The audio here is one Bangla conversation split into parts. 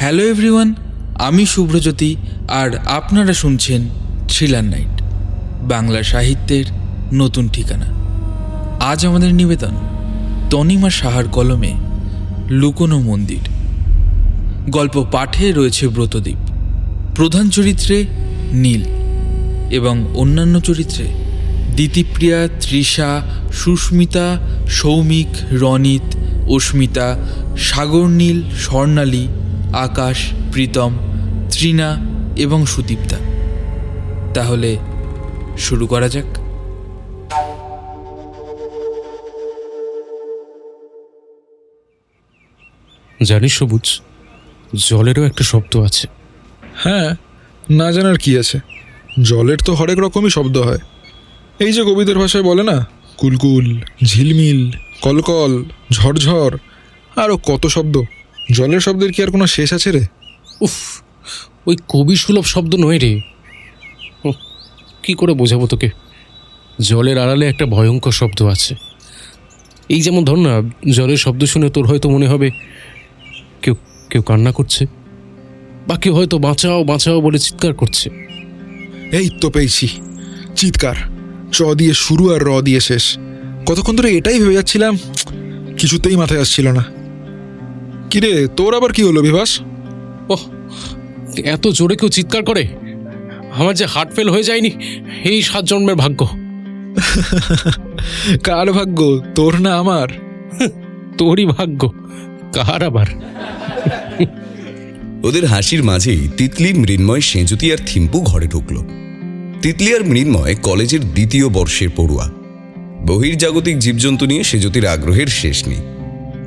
হ্যালো এভরিওয়ান, আমি শুভ্রজ্যোতি আর আপনারা শুনছেন থ্রিলার নাইট, বাংলা সাহিত্যের নতুন ঠিকানা। আজ আমাদের নিবেদন তনিমা সাহার কলমে লুকোনো মন্দির। গল্প পাঠে রয়েছে ব্রতদীপ, প্রধান চরিত্রে নীল এবং অন্যান্য চরিত্রে দিতিপ্রিয়া, তৃষা, সুস্মিতা, সৌমিক, রনিত, অস্মিতা, সাগর, নীল, স্বর্ণালী, আকাশ, প্রীতম, তৃণা এবং সুদীপ্তা। তাহলে শুরু করা যাক। জানিস সবুজ, জলেরও একটা শব্দ আছে। হ্যাঁ, না জানার কি আছে। জলের তো হরেক রকমই শব্দ হয়। এই যে কবিদের ভাষায় বলে না, কুলকুল, ঝিলমিল, কলকল, ঝরঝর, আরও কত শব্দ। জলের শব্দের কি আর কোনো শেষ আছে রে? উফ, ওই কবি সুলভ শব্দ নয় রে। কি করে বোঝাবো তোকে? জলের আড়ালে একটা ভয়ঙ্কর শব্দ আছে। এই যেমন ধর না, জলের শব্দ শুনে তোর হয়তো মনে হবে কেউ কেউ কান্না করছে, বা কেউ হয়তো বাঁচাও বাঁচাও বলে চিৎকার করছে। এই তো পেয়েছি, চিৎকার। চ দিয়ে শুরু আর র দিয়ে শেষ। কতক্ষণ ধরে এটাই ভেবে যাচ্ছিলাম, কিছুতেই মাথায় আসছিল না। কিরে, তোর আবার কি হলো বিভাস? ওহ, এত জোরে কেউ চিৎকার করে? আমার যে হার্ট ফেল হয়ে যায়নি, এই 7 জন্মের ভাগ্য। কার ভাগ্য, তোর না আমার? তোরই ভাগ্য, কার আবার? ওদের হাসির মাঝেই তিতলি, মৃন্ময়, সেঁজুতি আর থিম্পু ঘরে ঢুকল। তিতলি আর মৃন্ময় কলেজের 2য় বর্ষের পড়ুয়া। বহির্জাগতিক জীবজন্তু নিয়ে সেঁজুতির আগ্রহের শেষ নেই।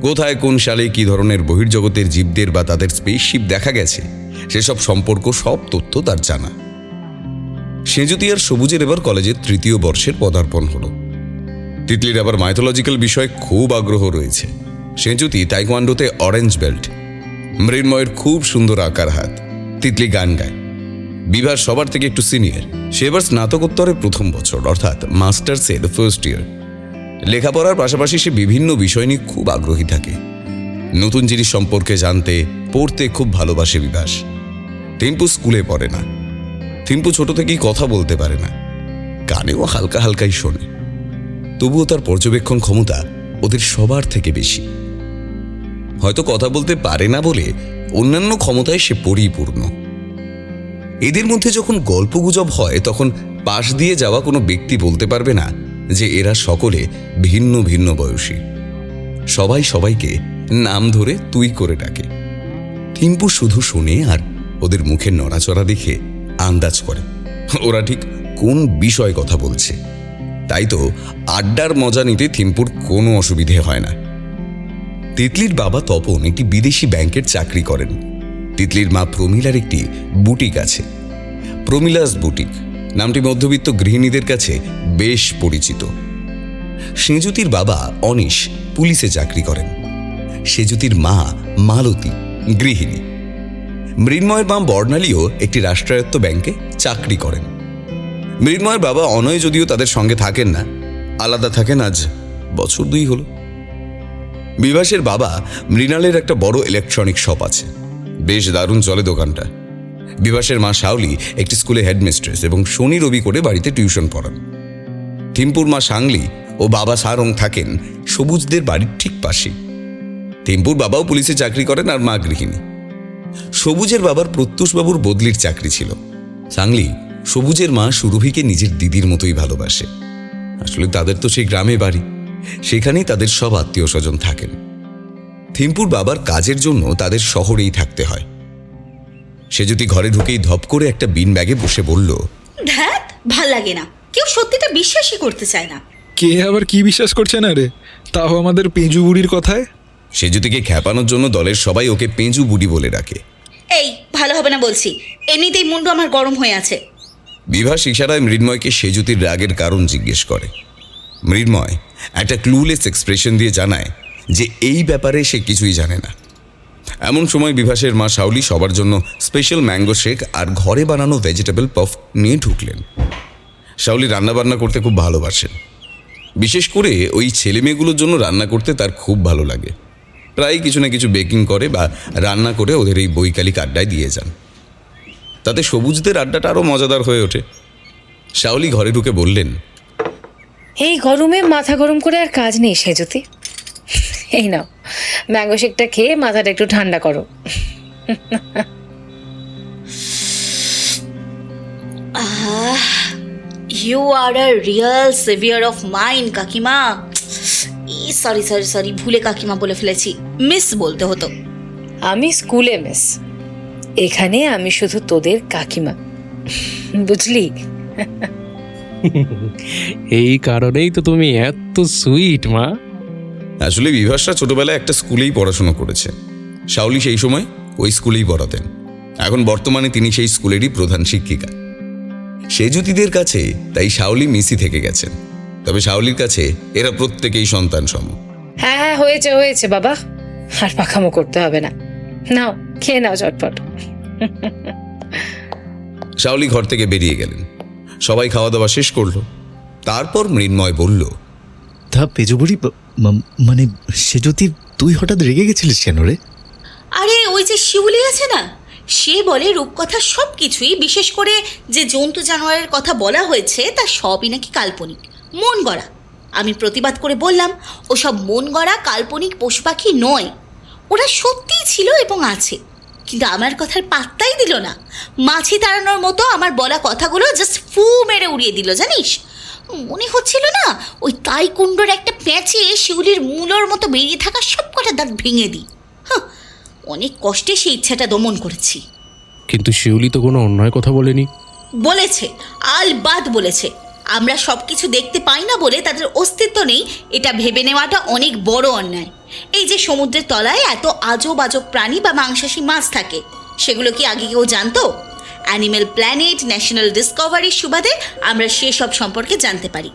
কোথায় কোন সালে কি ধরনের বহির্জগতের জীবদের বা তাদের স্পেসশিপ দেখা গেছে, সেসব সম্পর্ক সব তথ্য তার জানা। সেঁজুতি আর সবুজের এবার কলেজের 3য় বর্ষের পদার্পণ হলো। তিতলির আবার মাইথোলজিক্যাল বিষয়ে খুব আগ্রহ রয়েছে। সেঁজুতি তাইকোয়ান্ডোতে অরেঞ্জ বেল্ট। মৃন্ময়ের খুব সুন্দর আঁকার হাত। তিতলি গান গায়। বিভার সবার থেকে একটু সিনিয়র। সে এবার স্নাতকোত্তরের 1ম বছর, অর্থাৎ মাস্টার্সের ফার্স্ট ইয়ার। লেখাপড়ার পাশাপাশি সে বিভিন্ন বিষয় নিয়ে খুব আগ্রহী থাকে। নতুন জিনিস সম্পর্কে জানতে, পড়তে খুব ভালোবাসে বিভাস। থিম্পু স্কুলে পড়ে না। থিম্পু ছোট থেকেই কথা বলতে পারে না, কানেও হালকা হালকাই শোনে। তবুও তার পর্যবেক্ষণ ক্ষমতা ওদের সবার থেকে বেশি। হয়তো কথা বলতে পারে না বলে অন্যান্য ক্ষমতায় সে পরিপূর্ণ। এদের মধ্যে যখন গল্পগুজব হয়, তখন পাশ দিয়ে যাওয়া কোনো ব্যক্তি বলতে পারবে না যে এরা সকলে ভিন্ন ভিন্ন বয়সী। সবাই সবাইকে নাম ধরে তুই করে ডাকে। থিম্পু শুধু শোনে আর ওদের মুখের নড়াচড়া দেখে আন্দাজ করে ওরা ঠিক কোন বিষয়ে কথা বলছে। তাই তো আড্ডার মজা নিতে থিম্পুর কোনো অসুবিধে হয় না। তিতলির বাবা তপন একটি বিদেশি ব্যাংকের চাকরি করেন। তিতলির মা প্রমিলার একটি বুটিক আছে, প্রমিলাস বুটিক। নামটি মধ্যবিত্ত গৃহিণীদের কাছে বেশ পরিচিত। সেঁজুতির বাবা অনিশ পুলিশে চাকরি করেন। সেঁজুতির মা মালতী গৃহিণী। মৃন্ময়ের মা বর্ণালীও একটি রাষ্ট্রায়ত্ত ব্যাংকে চাকরি করেন। মৃন্ময়ের বাবা অনয় যদিও তাদের সঙ্গে থাকেন না, আলাদা থাকেন আজ বছর 2 হলো। বিভাসের বাবা মৃণালের একটা বড় ইলেকট্রনিক শপ আছে, বেশ দারুণ চলে দোকানটা। বিভাসের মা শাওলি একটি স্কুলে হেডমিস্ট্রেস এবং শনি রবি করে বাড়িতে টিউশন পড়ান। থিম্পুর মা সাংলি ও বাবা সারং থাকেন সবুজদের বাড়ির ঠিক পাশে। থিম্পুর বাবাও পুলিশে চাকরি করেন আর মা গৃহিণী। সবুজের বাবার প্রত্যুষবাবুর বদলির চাকরি ছিল। সাংলি সবুজের মা সুরভিকে নিজের দিদির মতোই ভালোবাসে। আসলে তাদের তো সেই গ্রামে বাড়ি, সেখানেই তাদের সব আত্মীয় স্বজন থাকেন। থিম্পুর বাবার কাজের জন্য তাদের শহরেই থাকতে হয়। সে যদি ঘরে ঢুকেই ধপ করে একটা বিন ব্যাগে বসে বলল, ধ্যাত, ভাল লাগে না, কেউ সত্যিটা বিশ্বাসই করতে চায় না। কে আবার কি বিশ্বাস করছে না রে, তাও আমাদের পেঁজু বুড়ির কথায়। সে যদিকে খ্যাপানোর জন্য দলের সবাই ওকে পেঁজু বুড়ি বলে ডাকে। এই ভালো হবে না বলছি, এমনিতেই মুন্ডু আমার গরম হয়ে আছে। বিভাস ইশারায় মৃন্ময়কে সেজুতির রাগের কারণ জিজ্ঞেস করে। মৃন্ময় একটা ক্লুলেস এক্সপ্রেশন দিয়ে জানায় যে এই ব্যাপারে সে কিছুই জানে না। এমন সময় বিভাসের মা শাওলি সবার জন্য স্পেশাল ম্যাঙ্গো শেক আর ঘরে বানানো ভেজিটেবল পফ নিয়ে ঢুকলেন। শাওলি রান্নাবান্না করতে খুব ভালোবাসেন। বিশেষ করে ওই ছেলেমেয়েগুলোর জন্য রান্না করতে তার খুব ভালো লাগে। প্রায় কিছু না কিছু বেকিং করে বা রান্না করে ওদের এই বৈকালিক আড্ডায় দিয়ে যান। তাতে সবুজদের আড্ডাটা আরও মজাদার হয়ে ওঠে। শাওলি ঘরে ঢুকে বললেন, এই গরমে মাথা গরম করে আর কাজ নেই সেজুতি। এই নাও ম্যাঙ্গো শেকটা খেয়ে মাথাটা একটু ঠান্ডা করো। You are a real saviour of mind কাকিমা। সরি সরি সরি, ভুলে কাকিমা বলে ফেলেছি, মিস বলতে হতো। আমি স্কুলে মিস, এখানে আমি শুধু তোদের কাকিমা, বুঝলি? এই কারণেই তো তুমি এত সুইট মা। আসলে বিভাসরা ছোটবেলায় একটা স্কুলেই পড়াশোনা করেছে। শাওলি সেই সময় ওই স্কুলেই পড়াতেন। এখন বর্তমানে তিনি সেই স্কুলেরই প্রধান শিক্ষিকা। সেজুতিদের কাছে তাই শাওলি মিসি থেকে গেছেন, তবে শাওলির কাছে এরা প্রত্যেকেই সন্তান সম। হ্যাঁ হ্যাঁ, হয়েছে হয়েছে বাবা, আর পাখামো করতে হবে না। নাও খেয়ে নাও চটপট। শাওলি ঘর থেকে বেরিয়ে গেলেন। সবাই খাওয়া দাওয়া শেষ করলো। তারপর মৃন্ময় বলল, তা পেজবুড়ি মানে সে যদি তুই হঠাৎ রেগে গেছিলিস কেন রে? আরে ওই যে শিউলি আছে না, সে বলে রূপকথা সব কিছুই, বিশেষ করে যে জন্তু জানোয়ারের কথা বলা হয়েছে তা সবই নাকি কাল্পনিক, মন গড়া। আমি প্রতিবাদ করে বললাম, ওসব মন গড়া কাল্পনিক পশু পাখি নয়, ওরা সত্যিই ছিল এবং আছে। কিন্তু আমার কথার পাত্তাই দিল না, মাছি তাড়ানোর মতো আমার বলা কথাগুলো জাস্ট ফু মেরে উড়িয়ে দিল। জানিস, মনে হচ্ছিল না ওই তাইকুণ্ডোর একটা প্যাঁচে শিউলির মূলর মতো বেরিয়ে থাকা সব কটা দাঁত ভেঙে দিই। অনেক কষ্টে সেই ইচ্ছাটা দমন করেছি। কিন্তু শিউলি তো কোনো অন্যায় কথা বলেনি। বলেছে, আলবাদ বলেছে। আমরা সব কিছু দেখতে পাই না বলে তাদের অস্তিত্ব নেই, এটা ভেবে নেওয়াটা অনেক বড় অন্যায়। এই যে সমুদ্রের তলায় এত আজব আজব প্রাণী বা মাংসাশী মাছ থাকে, সেগুলো কি আগে কেউ জানতো? অ্যানিম্যাল প্ল্যানেট ন্যাশনাল ডিসকভারির সুবাদে আমরা সেসব সম্পর্কে জানতে পারি।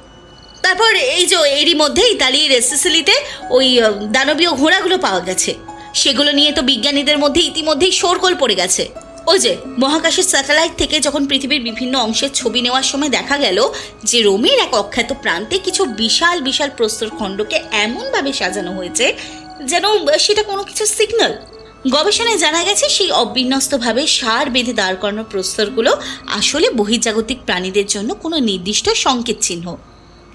তারপর এই যে এরই মধ্যে ইতালির সিসিলিতে ওই দানবীয় ঘোড়াগুলো পাওয়া গেছে, সেগুলো নিয়ে তো বিজ্ঞানীদের মধ্যে ইতিমধ্যেই শোরগোল পড়ে গেছে। ওই যে মহাকাশের স্যাটেলাইট থেকে যখন পৃথিবীর বিভিন্ন অংশের ছবি নেওয়ার সময় দেখা গেল যে রোমের এক অখ্যাত প্রান্তে কিছু বিশাল বিশাল প্রস্তরখণ্ডকে এমনভাবে সাজানো হয়েছে যেন সেটা কোনো কিছু সিগন্যাল। গবেষণায় জানা গেছে সেই অবিন্যস্তভাবে সার বেঁধে দাঁড় করানো প্রস্তরগুলো আসলে বহির্জাগতিক প্রাণীদের জন্য কোনো নির্দিষ্ট সংকেত চিহ্ন,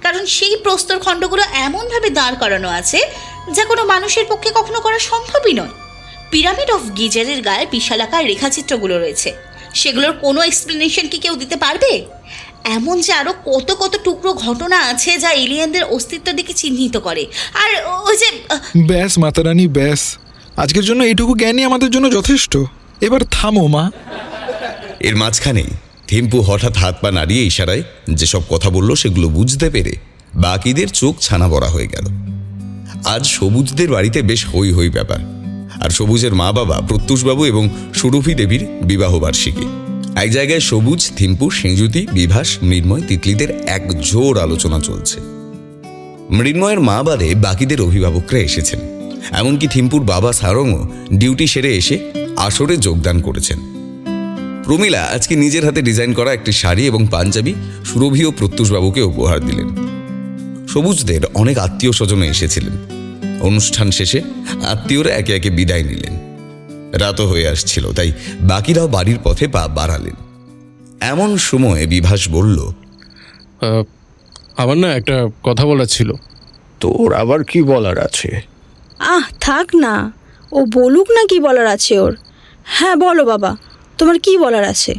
কারণ সেই প্রস্তরখণ্ডগুলো এমনভাবে দাঁড় করানো আছে যা কোনো মানুষের পক্ষে কখনো করা সম্ভবই নয়। পিরামিড অফ গিজারের গায়ে বিশালাকার রেখাচিত্রগুলো রয়েছে, সেগুলোর কোনো এক্সপ্লেনেশন কি কেউ দিতে পারবে? এমন যে আরও কত কত টুকরো ঘটনা আছে যা এলিয়েনদের অস্তিত্ব দিকে চিহ্নিত করে। আর ওই যে ব্যাস মাতারানী ব্যাস, আজকের জন্য এইটুকু জ্ঞানই আমাদের জন্য যথেষ্ট। এবার থামো মা। এর মাঝখানেই থিম্পু হঠাৎ হাত পা নাড়িয়ে ইশারায় যেসব কথা বলল সেগুলো বুঝতে পেরে বাকিদের চোখ ছানা বড়া হয়ে গেল। আজ সবুজদের বাড়িতে বেশ হই হই ব্যাপার। আর সবুজের মা বাবা প্রত্যুষবাবু এবং সুরভি দেবীর বিবাহবার্ষিকী। এক জায়গায় সবুজ, থিম্পু, সেঁজুতি, বিভাস, মৃন্ময়, তিতলিদের এক জোর আলোচনা চলছে। মৃন্ময়ের মা বাদে বাকিদের অভিভাবকরা এসেছেন। এমনকি থিম্পুর বাবা সারংও ডিউটি সেরে এসে আসরে যোগদান করেছেন। প্রমীলা আজকে নিজের হাতে ডিজাইন করা একটি শাড়ি এবং পাঞ্জাবি সুরভি ও প্রত্যুষবাবুকে উপহার দিলেন। সবুজদের অনেক আত্মীয় স্বজন এসেছিলেন। অনুষ্ঠান শেষে আত্মীয়রা একে একে বিদায় নিলেন। রাতও হয়ে আসছিল, তাই বাকিরাও বাড়ির পথে পা বাড়ালেন। এমন সময় বিভাস বলল, আমার না একটা কথা বলার ছিল। তোর আবার কি বলার আছে? থাক না, ও বলুক না কি বলার আছে ওর। হ্যাঁ বলো বাবা, তোমার কি বলার আছে?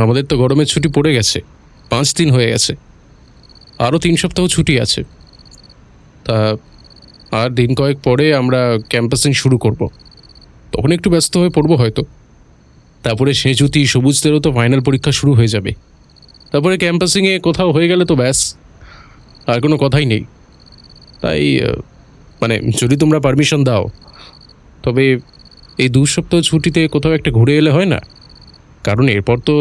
আমাদের তো গরমের ছুটি পড়ে গেছে, 5 দিন হয়ে গেছে, আরও 3 সপ্তাহ ছুটি আছে। তা আর দিন কয়েক পরে আমরা ক্যাম্পাসিং শুরু করব, তখন একটু ব্যস্ত হয়ে পড়বো হয়তো। তারপরে সেঁজুতি, সবুজদেরও তো ফাইনাল পরীক্ষা শুরু হয়ে যাবে। তারপরে ক্যাম্পাসিংয়ে কোথাও হয়ে গেলে তো ব্যাস, আর কোনো কথাই নেই। তাই মানে যদি তোমরা পারমিশন দাও, তবে এই 2 সপ্তাহ ছুটিতে কোথাও একটা ঘুরে এলে হয় না? কারণ এরপর তো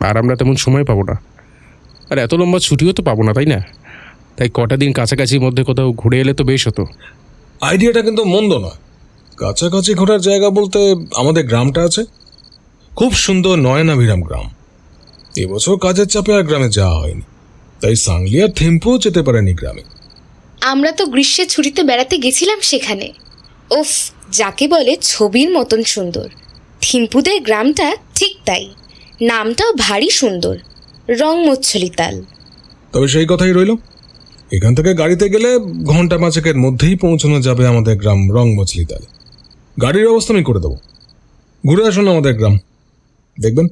আর আমরা তেমন সময় পাবো না, আর এত লম্বা ছুটিও তো পাবো না, তাই না? তাই কটা দিন কাছাকাছির মধ্যে কোথাও ঘুরে এলে তো বেশ হতো। আইডিয়াটা কিন্তু মন্দ নয়। কাছাকাছি ঘোরার জায়গা বলতে আমাদের গ্রামটা আছে, খুব সুন্দর নয়নাভিরাম গ্রাম। এবছর কাজের চাপে আর গ্রামে যাওয়া হয়নি, তাই সাংলি আর থিম্পুও যেতে পারেনি গ্রামে। আমরা তো গ্রীষ্মের ছুটিতে বেড়াতে গেছিলাম সেখানে, উফ, যাকে বলে ছবির মতন সুন্দর। থিম্পুদের গ্রামটা ঠিক তাই, নামটাও ভারী সুন্দর, রংমচ্ছলি তাল। তবে সেই কথাই রইল, এখান থেকে গাড়িতে গেলে ঘন্টা 5 মধ্যেই পৌঁছানো যাবে আমাদের গ্রাম রংমছলিতালে। গাড়ির ব্যবস্থা আমি করে দেবো। ঘুরে আসুন আমাদের গ্রাম, দেখবেন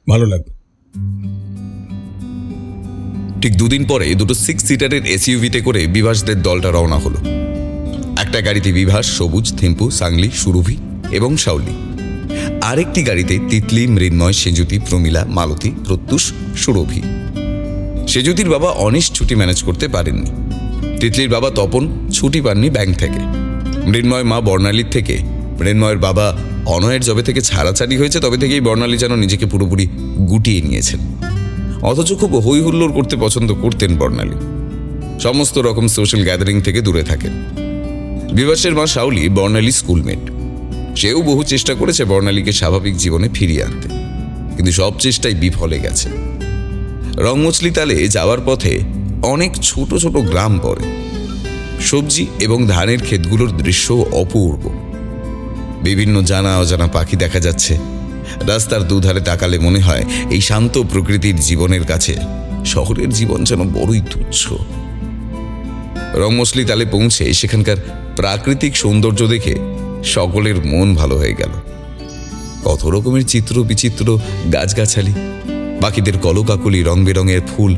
ভালো লাগবে। ঠিক 2 দিন পরে দুটো 6 সিটারের এসইউভিতে করে বিভাসদের দলটা রওনা হলো। একটা গাড়িতে বিভাস, সবুজ, থিম্পু, সাংলি, সুরভি এবং শাওলি। আরেকটি গাড়িতে তিতলি, মৃন্ময়, সেজুতি, প্রমীলা, মালতী, প্রত্যুষ, সুরভি। সেজুতির বাবা অনিশ ছুটি ম্যানেজ করতে পারেননি। তিতলির বাবা তপন ছুটি পাননি ব্যাংক থেকে। মৃন্ময় মা বর্ণালীর থেকে, মৃন্ময়ের বাবা অনয়ের জবে থেকে ছাড়াছাড়ি হয়েছে তবে থেকেই বর্ণালী যেন নিজেকে পুরোপুরি গুটিয়ে নিয়েছেন। অথচ খুব হই হুল্লোড় করতে পছন্দ করতেন বর্ণালী। সমস্ত রকম সোশ্যাল গ্যাদারিং থেকে দূরে থাকেন। বিভাসের মা শাওলি বর্ণালী স্কুলমেট। সেও বহু চেষ্টা করেছে বর্ণালীকে স্বাভাবিক জীবনে ফিরিয়ে আনতে, কিন্তু সব চেষ্টাই বিফলে গেছে। রংমছলিতালে যাওয়ার পথে অনেক ছোট ছোট গ্রাম পড়ে। সবজি এবং ধানের ক্ষেতগুলোর দৃশ্য অপূর্ব। বিভিন্ন জানা অজানা পাখি দেখা যাচ্ছে। রাস্তার দুধারে তাকালে মনে হয় এই শান্ত প্রকৃতির জীবনের কাছে শহরের জীবন যেন বড়ই তুচ্ছ। রংমছলিতালে পৌঁছে সেখানকার প্রাকৃতিক সৌন্দর্য দেখে সকলের মন ভালো হয়ে গেল। কত রকমের চিত্র বিচিত্র গাছগাছালি, পাখিদের কলকাকলি, রং বেরঙের ফুল,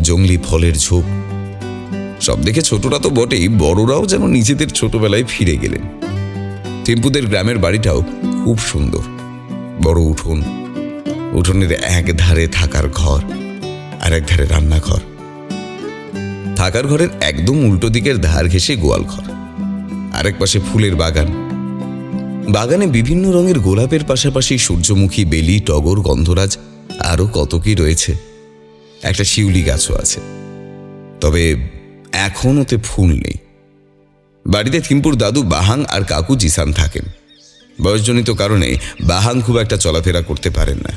জংলি ফলের ঝোপ, সব দেখে ছোটরা তো বটেই, বড়রাও যেন নিজেদের ছোটবেলায় ফিরে গেলেন। টেম্পুদের গ্রামের বাড়িটাও খুব সুন্দর। বড় উঠোন, উঠোনের এক ধারে থাকার ঘর আর এক ধারে রান্নাঘর। থাকার ঘরের একদম উল্টো দিকের ধার ঘেঁষে গোয়াল ঘর, আরেক পাশে ফুলের বাগান। বাগানে বিভিন্ন রঙের গোলাপের পাশাপাশি সূর্যমুখী, বেলি, টগর, গন্ধরাজ আরও কত কি রয়েছে। একটা শিউলি গাছও আছে, তবে এখন ওতে ফুল নেই। বাড়িতে থিম্পুর দাদু বাহাং আর কাকু জিসান থাকেন। বয়সজনিত কারণে বাহাং খুব একটা চলাফেরা করতে পারেন না,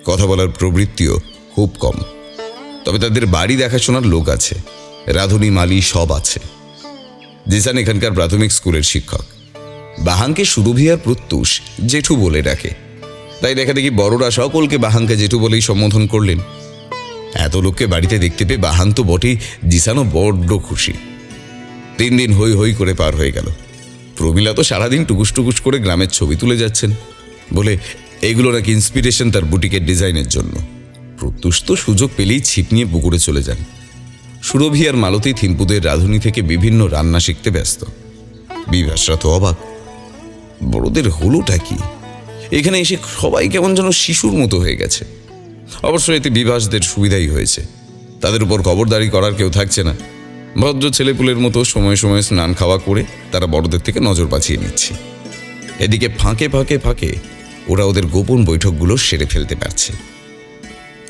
কথা বলার প্রবৃত্তিও খুব কম। তবে তাদের বাড়ি দেখাশোনার লোক আছে, রাঁধুনি, মালি সব আছে। জিসান এখানকার প্রাথমিক স্কুলের শিক্ষক। বাহাংকে সুরভি আর প্রত্যুষ জেঠু বলে ডাকে, তাই দেখা দেখি বড়রা সকলকে বাহাংকে জেঠু বলেই সম্বোধন করলেন। এত লোককে বাড়িতে দেখতে পেয়ে বাহাং তো বটেই, জিসানও বড্ড খুশি। 3 দিন হই হই করে পার হয়ে গেল। প্রমীলা তো সারাদিন টুকুস টুকুস করে গ্রামের ছবি তুলে যাচ্ছেন, বলে এগুলো নাকি ইন্সপিরেশন তার বুটিকের ডিজাইনের জন্য। প্রত্যুষ তো সুযোগ পেলেই ছিপ নিয়ে পুকুরে চলে যান। সুরভি আর মালতী থিম্পুদের রাঁধুনি থেকে বিভিন্ন রান্না শিখতে ব্যস্ত। বিভাসরা তো অবাক, বড়দের হলোটা কি? এখানে এসে সবাই কেমন যেন শিশুর মতো হয়ে গেছে। অবশ্য এতে বিভাসদের সুবিধাই হয়েছে, তাদের উপর খবরদারি করার কেউ থাকছে না। ভদ্র ছেলেপুলের মতো সময়ে সময়ে স্নান খাওয়া করে তারা বড়দের থেকে নজর বাঁচিয়ে নিচ্ছে। এদিকে ফাঁকে ফাঁকে ফাঁকে ওরা ওদের গোপন বৈঠকগুলো সেরে ফেলতে পারছে।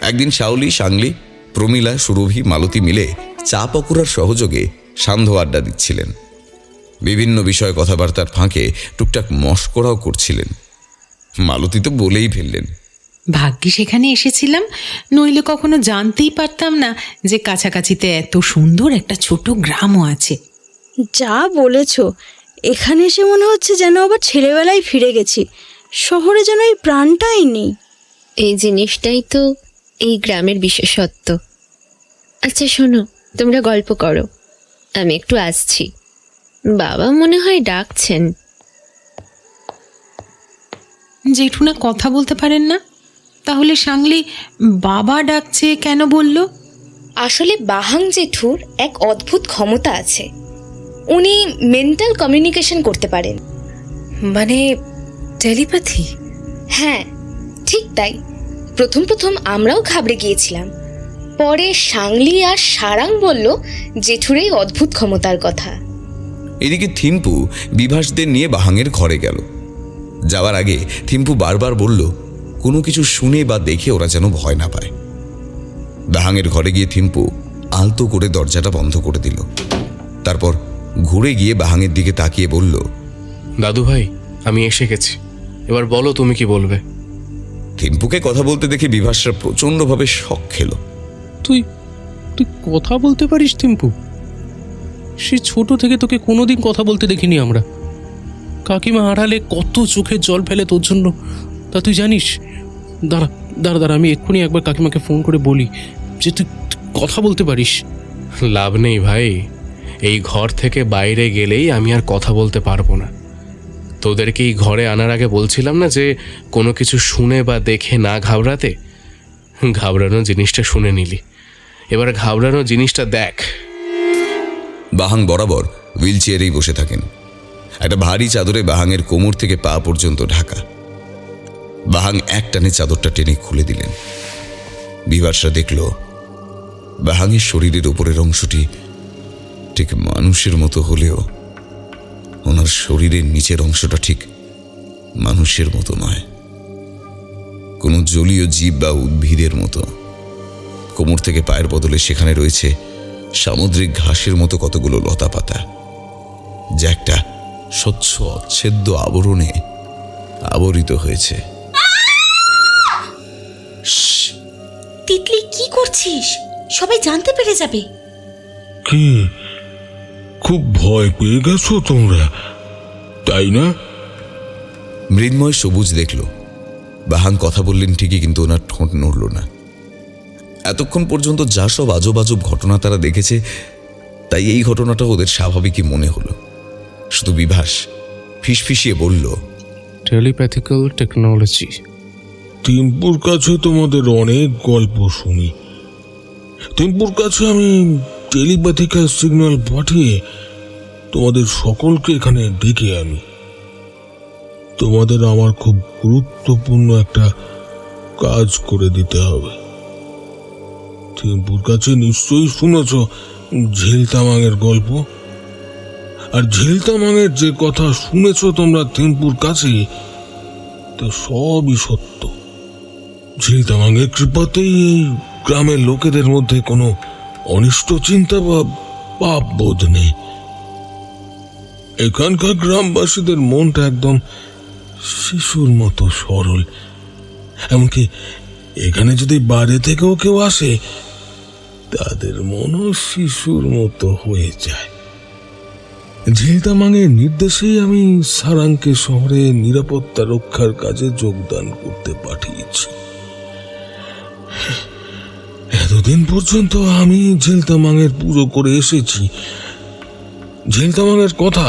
একদিন শাওলি, সাংলি, প্রমীলা, সুরভি, মালতী মিলে চা পকোড়ার সহযোগে সান্ধ্য আড্ডা দিচ্ছিলেন। বিভিন্ন বিষয়ে কথাবার্তার ফাঁকে টুকটাক মশকরাও করছিলেন। মালতী তো বলেই ফেললেন, ভাগ্যে সেখানে এসেছিলাম, নইলে কখনো জানতেই পারতাম না যে কাছাকাছিতে এত সুন্দর একটা ছোট গ্রামও আছে। যা বলেছ, এখানে এসে মনে হচ্ছে যেন আবার ছেলেবেলায় ফিরে গেছি। শহরে যেন এই প্রাণটাই নেই। এই জিনিসটাই তো এই গ্রামের বিশেষত্ব। আচ্ছা শোনো, তোমরা গল্প করো, আমি একটু আসছি। বাবা মনে হয় ডাকছেন। জেঠুনা কথা বলতে পারেন না, তাহলে সাংলি বাবা ডাকছে কেন বলল? আসলে বাহাং জেঠুর এক অদ্ভুত ক্ষমতা আছে, উনি মেন্টাল কমিউনিকেশন করতে পারেন। মানে টেলিপ্যাথি? হ্যাঁ, ঠিক তাই। প্রথম প্রথম আমরাও ঘাবড়ে গিয়েছিলাম, পরে সাংলি আর সারাং বলল জেঠুর এই অদ্ভুত ক্ষমতার কথা। এদিকে থিম্পু বিভাসদের নিয়ে বাহাংয়ের ঘরে গেল। যাওয়ার আগে থিম্পু বারবার বলল কোনো কিছু শুনে বা দেখে ওরা যেন ভয় না পায়। বাহাংয়ের ঘরে গিয়ে থিম্পু আলতো করে দরজাটা বন্ধ করে দিল। তারপর ঘুরে গিয়ে বাহাংয়ের দিকে তাকিয়ে বলল, দাদু ভাই, আমি এসে গেছি, এবার বলো তুমি কি বলবে। থিম্পুকে কথা বলতে দেখে বিভাসরা প্রচণ্ডভাবে শক খেল। তুই তুই কথা বলতে পারিস থিম্পু? সে ছোট থেকে তোকে কোনোদিন কথা বলতে দেখিনি আমরা। কাকিমা আড়ালে কত চোখের জল ফেলে তোর জন্য, তা তুই জানিস? দাঁড়া দাঁড়া দাঁড়া, আমি এক্ষুনি একবার কাকিমাকে ফোন করে বলি যে তুই কথা বলতে পারিস। লাভ নেই ভাই, এই ঘর থেকে বাইরে গেলেই আমি আর কথা বলতে পারবো না। তোদেরকে এই ঘরে আনার আগে বলছিলাম না যে কোনো কিছু শুনে বা দেখে না ঘাবড়াতে? ঘাবড়ানো জিনিসটা শুনে নিলি, এবার ঘাবড়ানো জিনিসটা দেখ। বাহাং বরাবর হুইল চেয়ারেই বসে থাকেন। একটা ভারী চাদরে বাহাংয়ের কোমর থেকে পা পর্যন্ত ঢাকা। বাহাং এক টানে চাদরটা টেনে খুলে দিলেন। বিভাসরা দেখল বাহাংয়ের শরীরের উপরের অংশটি ঠিক মানুষের মতো হলেও ওনার শরীরের নিচের অংশটা ঠিক মানুষের মতো নয়, কোনো জলীয় জীব বা উদ্ভিদের মতো। কোমর থেকে পায়ের বদলে সেখানে রয়েছে সামুদ্রিক ঘাসের মতো কতগুলো লতা পাতা, যা একটা স্বচ্ছ অচ্ছেদ্য আবরণে আবরিত হয়েছে। তিতলি, কি করছিস? সবাই জানতে পেরে যাবে। কি খুব ভয় পেয়ে গেছো তোমরা, তাই না? মৃন্ময় সবুজ দেখল। বাহাং কথা বললেন ঠিকই, কিন্তু ওনার ঠোঁট নড়ল না। এতক্ষণ পর্যন্ত যা সব আজব আজব ঘটনা তারা দেখেছে, তাই এই ঘটনাটা ওদের স্বাভাবিকই মনে হলো। শুধু বিভাস ফিসফিসিয়ে বলল, টেলিপ্যাথিক্যাল টেকনোলজি। টিম্পুর কাছে তোমাদের অনেক গল্প শুনি। টিম্পুর কাছে আমি টেলিপ্যাথিক্যাল সিগন্যাল পাঠিয়ে তোমাদের সকলকে এখানে ডেকে আনি। তোমাদের আমার খুব গুরুত্বপূর্ণ একটা কাজ করে দিতে হবে। টিম্পুর কাছে নিশ্চয়ই শুনেছ ঝিলতামাঙের গল্প, আর ঝিলতামাঙের যে কথা শুনেছ তোমরা টিম্পুর কাছে, তা সবই সত্য। ঝিলতামাঙের কৃপাতেই এই গ্রামের লোকেদের মধ্যে কোনো অনিষ্ট চিন্তা বা পাপ বোধ নেই। এখানকার গ্রামবাসীদের মনটা একদম শিশুর মতো সরল। এমনকি এখানে যদি বাইরে থেকেও কেউ আসে, তাদের মনও শিশুর মতো হয়ে যায়। ঝিলতামাঙের নির্দেশেই আমি সারাংকে শহরে নিরাপত্তা রক্ষার কাজে যোগদান করতে পাঠিয়েছি। এতদিন পর্যন্ত আমি ঝিলতামাঙের পুজো করে এসেছি। ঝিলতামাঙের কথা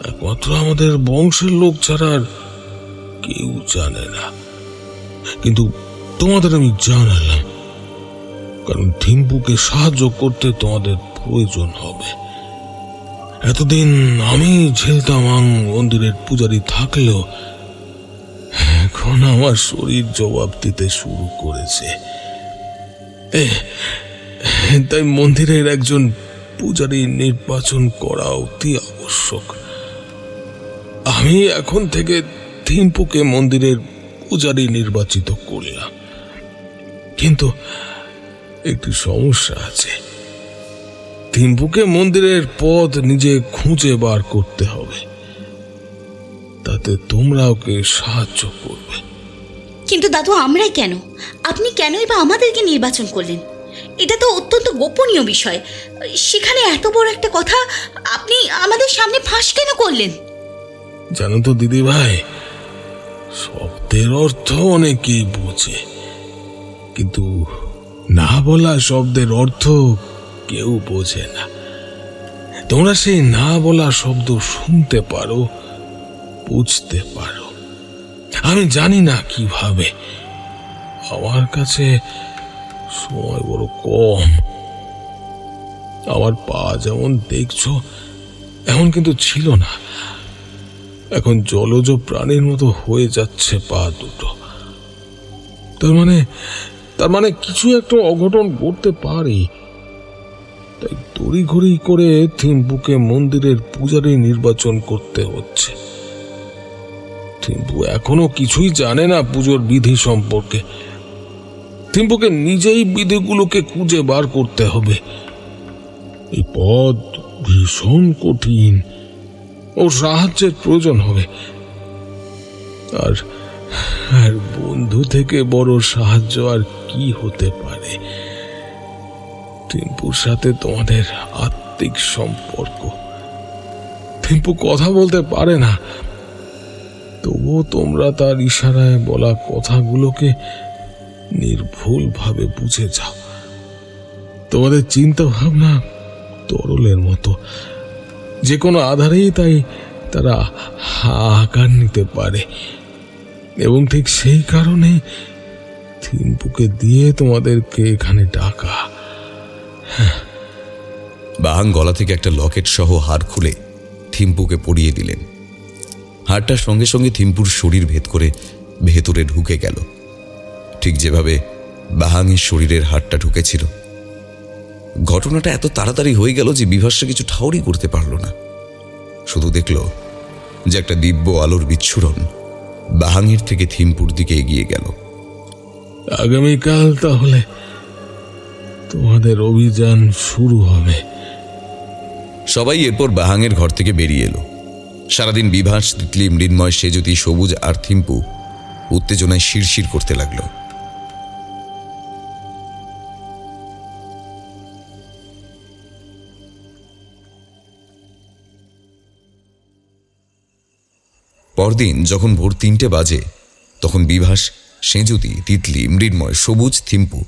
একমাত্র আমাদের বংশের লোক ছাড়া আর কেউ জানে না, কিন্তু তোমাদের আমি জানালাম, কারণ থিম্পুকে সাহায্য করতে তোমাদের প্রয়োজন হবে। এতদিন আমি ঝিলতামাং মন্দিরের পূজারী থাকলেও এখন আমার শরীর জবাব দিতে শুরু করেছে। তাই মন্দিরের একজন পূজারী নির্বাচন করা অতি আবশ্যক। আমি এখন থেকে থিম্পুকে মন্দিরের পূজারী নির্বাচিত করলাম, কিন্তু একটি সমস্যা আছে। থিম্পুকে মন্দিরের পথ নিজে খুঁজে বার করতে হবে, তাতে তোমরা ওকে সাহায্য করবে। কিন্তু দাদু, আমরাই কেন? আপনি কেনই বা আমাদেরকে নির্বাচন করলেন? এটা তো অত্যন্ত গোপনীয় বিষয়। সেখানে এত বড় একটা কথা আপনি আমাদের সামনে ফাঁস কেন করলেন? জানো তো দিদি ভাই, শব্দের অর্থ অনেকেই বোঝে, কিন্তু না বলা শব্দের অর্থ কেউ বোঝে না। তোমরা সেই না বলা শব্দ শুনতে পারো, বুঝতে পারো। আমি জানি না কিভাবে, আমার কাছে সময় বড় কম। আমার পা যেমন দেখছো এমন কিন্তু ছিল না, এখন জলজ প্রাণীর মতো হয়ে যাচ্ছে পা দুটো। তার মানে কিছু একটা অঘটন ঘটতে পারে। তাই তড়িঘড়ি করে থিম্পুকে মন্দিরের পূজারী নির্বাচন করতে হচ্ছে। থিম্পু এখনো কিছুই জানে না পুজোর বিধি সম্পর্কে। থিম্পুকে নিজেই বিধিগুলোকে খুঁজে বার করতে হবে। এই পথ ভীষণ কঠিন, ওর সাহায্যের প্রয়োজন হবে। আর বন্ধু থেকে বড় সাহায্য আর কি হতে পারে? থিম্পুর সাথে তোমাদের আত্মিক সম্পর্ক, থিম্পু কথা বলতে পারে না, তবুও তোমরা তার ইশারায় বলা কথাগুলোকে নির্ভুলভাবে বুঝে যাও। তোমাদের চিন্তা ভাবনা তরলের মতো, যে কোনো আধারেই তাই তারা আকার নিতে পারে, এবং ঠিক সেই কারণে থিম্পুকে দিয়ে তোমাদেরকে এখানে ডাকা। বাহাং গলা থেকে একটা লকেট সহ হার খুলে থিম্পুকে পরিয়ে দিলেন। হারটার সঙ্গে সঙ্গে থিম্পুর শরীর ভেদ করে ভেতরে ঢুকে গেল, ঠিক যেভাবে বাহাংয়ের শরীরের হারটা ঢুকেছিল। ঘটনাটা এত তাড়াতাড়ি হয়ে গেল যে বিভাসে কিছু ঠাউরি করতে পারল না। শুধু দেখল যে একটা দিব্য আলোর বিচ্ছুরণ বাহাংয়ের থেকে থিম্পুর দিকে এগিয়ে গেল। আগামীকাল তাহলে তোমাদের অভিযান শুরু হবে। সবাই এরপর বাহাংয়ের ঘর থেকে বেরিয়ে এলো। সারাদিন বিভাস, তিতলি, মৃন্ময়, সেজুতি, সবুজ আর থিম্পু উত্তেজনায় শিরশির করতে লাগলো। পরদিন যখন ভোর 3টে বাজে, তখন বিভাস, সেজুতি, তিতলি, মৃন্ময়, সবুজ, থিম্পু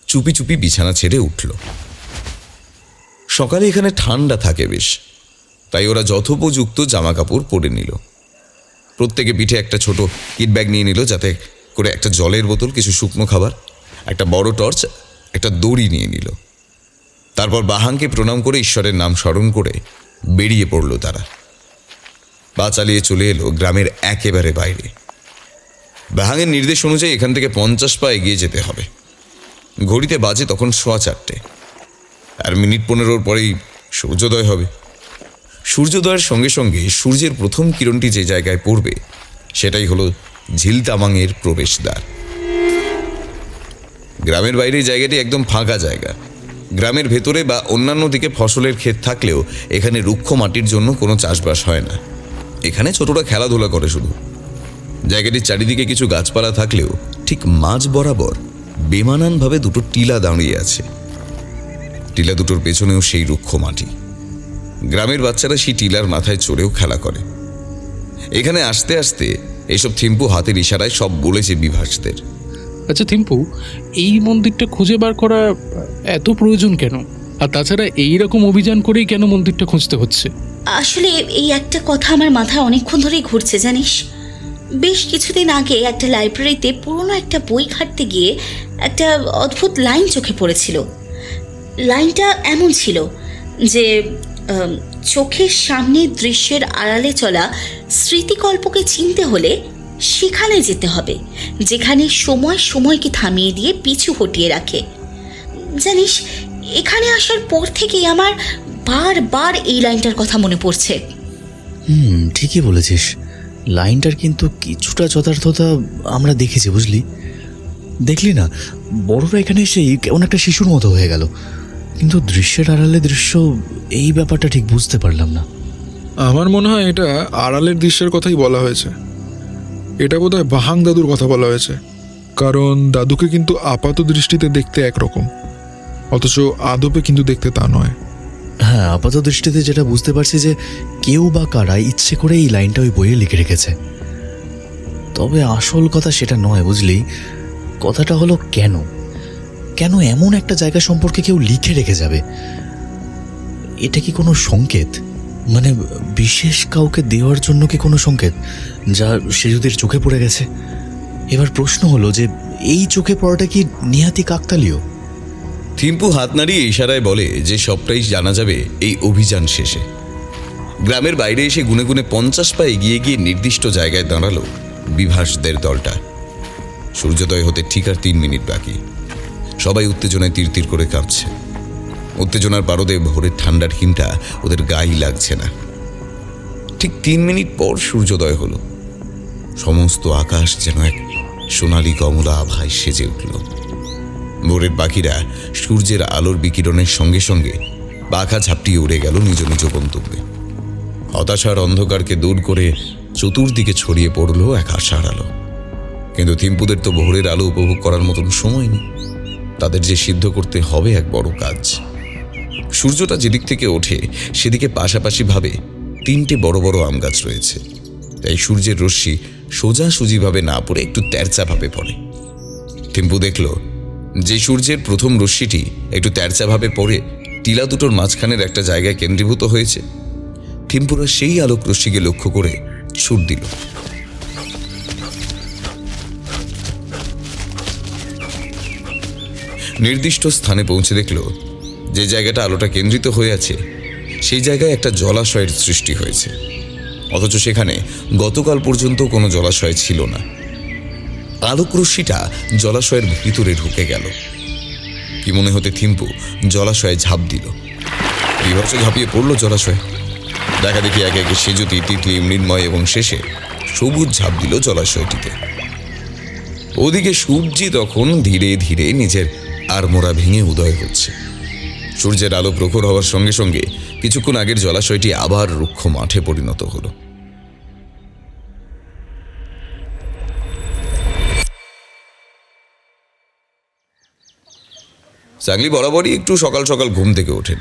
চুপি চুপি বিছানা ছেড়ে উঠল। সকালে এখানে ঠান্ডা থাকে বেশ, তাই ওরা যথোপযুক্ত জামা কাপড় পরে নিল। প্রত্যেকে পিঠে একটা ছোট কিট ব্যাগ নিয়ে নিল, যাতে করে একটা জলের বোতল, কিছু শুকনো খাবার, একটা বড় টর্চ, একটা দড়ি নিয়ে নিল। তারপর বাহাংকে প্রণাম করে ঈশ্বরের নাম স্মরণ করে বেরিয়ে পড়ল তারা। পা চালিয়ে চলে এলো গ্রামের একেবারে বাইরে। বাহাংয়ের নির্দেশ অনুযায়ী এখান থেকে 50 পা এগিয়ে যেতে হবে। ঘড়িতে বাজে তখন 4:15, আর মিনিট 15 পরেই সূর্যোদয় হবে। সূর্যোদয়ের সঙ্গে সঙ্গে সূর্যের প্রথম কিরণটি যে জায়গায় পড়বে সেটাই হলো ঝিলতামাংয়ের প্রবেশদ্বার। গ্রামের বাইরে জায়গাটি একদম ফাঁকা জায়গা। গ্রামের ভেতরে বা অন্যান্য দিকে ফসলের ক্ষেত থাকলেও এখানে রুক্ষ মাটির জন্য কোনো চাষবাস হয় না। এখানে ছোটরা খেলাধুলা করে শুধু। জায়গাটির চারিদিকে কিছু গাছপালা থাকলেও ঠিক মাঝ বরাবর বেমানানভাবে দুটো টিলা দাঁড়িয়ে আছে। টিলা দুটোর পেছনেও সেই রুক্ষ মাটি। গ্রামের বাচ্চারা সেই টিলার মাথায় চড়েও খেলা করে। এখানে আসতে আসতে এসব থিম্পু হাতের ইশারায় সব বলেছে বিভাসদের। আচ্ছা থিম্পু, এই মন্দিরটা খুঁজে বার করা এত প্রয়োজন কেন? আর তাছাড়া এইরকম অভিযান করেই কেন মন্দিরটা খুঁজতে হচ্ছে? আসলে এই একটা কথা আমার মাথায় অনেকক্ষণ ধরেই ঘুরছে জানিস। বেশ কিছুদিন আগে একটা লাইব্রেরিতে পুরনো একটা বই ঘাঁটতে গিয়ে একটা অদ্ভুত লাইন চোখে পড়েছিল। লাইনটা এমন ছিল যে চোখের সামনে দৃশ্যের আড়ালে চলা স্মৃতিকল্পকে চিনতে হলে সেখানে যেতে হবে যেখানে সময় সময়কে থামিয়ে দিয়ে পিছু হটিয়ে রাখে। জানিস, এখানে আসার পর থেকেই আমার বারবার এই লাইনটার কথা মনে পড়ছে। ঠিকই বলেছিস। লাইনটার কিন্তু কিছুটা যথার্থতা আমরা দেখেছি, বুঝলি? দেখলি না, বড়রা এখানে এসেই কেমন একটা শিশুর মতো হয়ে গেল, কিন্তু দৃশ্যের আড়ালে দৃশ্য, এই ব্যাপারটা ঠিক বুঝতে পারলাম না। আমার মনে হয় এটা আড়ালের দৃশ্যের কথাই বলা হয়েছে। এটা বোধহয় বাহাং দাদুর কথা বলা হয়েছে, কারণ দাদুকে কিন্তু আপাত দৃষ্টিতে দেখতে একরকম, অথচ আদপে কিন্তু দেখতে তা নয়। হ্যাঁ, আপাত দৃষ্টিতে যেটা বুঝতে পারছি যে কেউ বা কারা ইচ্ছে করে এই লাইনটা ওই বইয়ে লিখে রেখেছে। তবে আসল কথা সেটা নয়, বুঝলি? কথাটা হলো কেন কেন এমন একটা জায়গা সম্পর্কে কেউ লিখে রেখে যাবে? এটা কি কোনো সংকেত, মানে বিশেষ কাউকে দেওয়ার জন্য কি কোনো সংকেত, যা সেজুদের চোখে পড়ে গেছে? এবার প্রশ্ন হলো যে এই চোখে পড়াটা কি নিহাতি কাকতালীয়? থিম্পু হাত নাড়িয়ে ইশারায় বলে যে সবটাই জানা যাবে এই অভিযান শেষে। গ্রামের বাইরে এসে গুনে গুনে 50 পা এগিয়ে গিয়ে নির্দিষ্ট জায়গায় দাঁড়ালো বিভাসদের দলটা। সূর্যোদয় হতে ঠিক আর 3 মিনিট বাকি। সবাই উত্তেজনায় তীর তীর করে কাঁপছে। উত্তেজনার পারদে ভোরের ঠান্ডার হিমটা ওদের গায়ে লাগছে না। ঠিক 3 মিনিট পর সূর্যোদয় হলো। সমস্ত আকাশ যেন এক সোনালী কমলা আভায় সেজে উঠল। ভোরের পাখিরা সূর্যের আলোর বিকিরণের সঙ্গে সঙ্গে পাখা ঝাপটিয়ে উড়ে গেল নিজ নিজ গন্তব্যে। হতাশার অন্ধকারকে দূর করে চতুর্দিকে ছড়িয়ে পড়ল এক আশার আলো। কিন্তু থিম্পুদের তো ভোরের আলো উপভোগ করার মতন সময় নেই। তাদের যে সিদ্ধ করতে হবে এক বড় কাজ। সূর্যটা যেদিক থেকে ওঠে সেদিকে পাশাপাশি ভাবে 3টে বড় বড় আম গাছ রয়েছে, তাই সূর্যের রশ্মি সোজাসুজিভাবে না পড়ে একটু তেরচাভাবে পড়ে। থিম্পু দেখল যে সূর্যের প্রথম রশ্মিটি একটু তেরচাভাবে পড়ে টিলা দুটোর মাঝখানের একটা জায়গায় কেন্দ্রীভূত হয়েছে। থিম্পুরা সেই আলোক রশ্মিকে লক্ষ্য করে ছুট দিল। নির্দিষ্ট স্থানে পৌঁছে দেখল যে জায়গাটা আলোটা কেন্দ্রিত হয়ে আছে সেই জায়গায় একটা জলাশয়ের সৃষ্টি হয়েছে, অথচ সেখানে গতকাল পর্যন্ত কোনো জলাশয় ছিল না। আলোক রশ্মিটা জলাশয়ের ভিতরে ঢুকে গেল। কি মনে হতে থিম্পু জলাশয়ে ঝাঁপ দিল। বিভৎস ঝাঁপিয়ে পড়ল জলাশয়ে। দেখা দেখি একে একে সেজুতি, তিতলি, মৃন্ময় এবং শেষে সবুজ ঝাঁপ দিল জলাশয়টিতে। ওদিকে সূর্যি তখন ধীরে ধীরে নিজের আড়মোড়া ভেঙে উদয় হচ্ছে। সূর্যের আলো প্রখর হওয়ার সঙ্গে সঙ্গে কিছুক্ষণ আগের জলাশয়টি আবার রুক্ষ মাঠে পরিণত হলো। সাংলি বরাবরই একটু সকাল সকাল ঘুম থেকে ওঠেন।